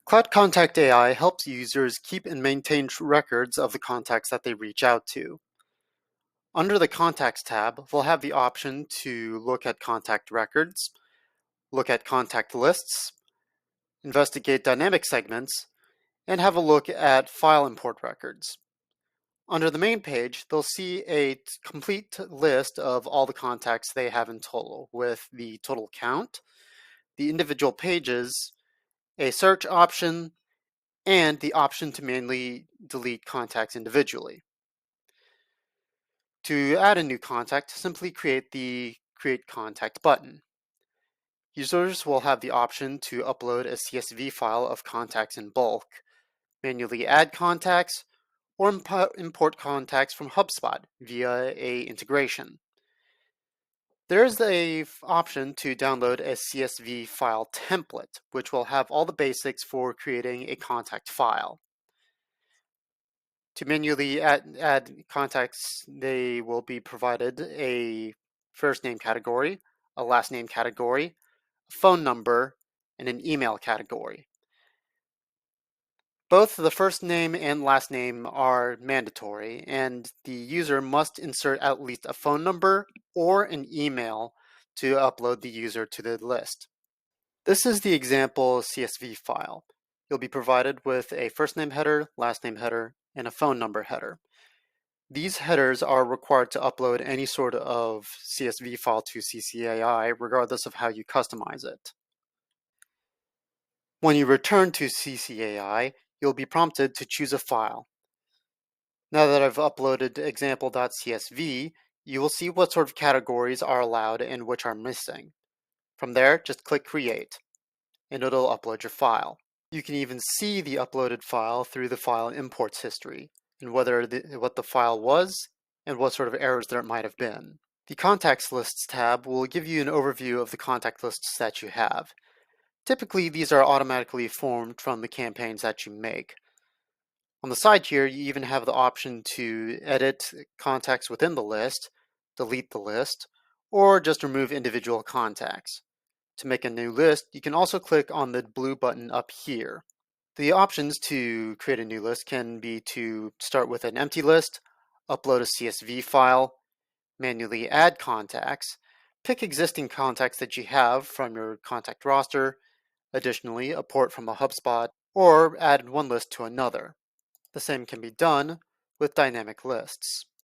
Cloud Contact AI helps users keep and maintain records of the contacts that they reach out to. Under the Contacts tab, we'll have the option to look at contact records, look at contact lists, investigate dynamic segments, and have a look at file import records. Under the main page, they'll see a complete list of all the contacts they have in total, with the total count, the individual pages, a search option, and the option to manually delete contacts individually. To add a new contact, simply create the Create Contact button. Users will have the option to upload a CSV file of contacts in bulk, manually add contacts, or import contacts from HubSpot via a integration. There is an option to download a CSV file template, which will have all the basics for creating a contact file. To manually add contacts, they will be provided a first name category, a last name category, a phone number, and an email category. Both the first name and last name are mandatory, and the user must insert at least a phone number or an email to upload the user to the list. This is the example CSV file. You'll be provided with a first name header, last name header, and a phone number header. These headers are required to upload any sort of CSV file to CCAI, regardless of how you customize it. When you return to CCAI, you'll be prompted to choose a file. Now that I've uploaded example.csv, you will see what sort of categories are allowed and which are missing. From there, just click Create, and it'll upload your file. You can even see the uploaded file through the file imports history, and what the file was, and what sort of errors there might have been. The Contacts Lists tab will give you an overview of the contact lists that you have. Typically, these are automatically formed from the campaigns that you make. On the side here, you even have the option to edit contacts within the list, delete the list, or just remove individual contacts. To make a new list, you can also click on the blue button up here. The options to create a new list can be to start with an empty list, upload a CSV file, manually add contacts, pick existing contacts that you have from your contact roster, additionally, a port from a HubSpot, or add one list to another. The same can be done with dynamic lists.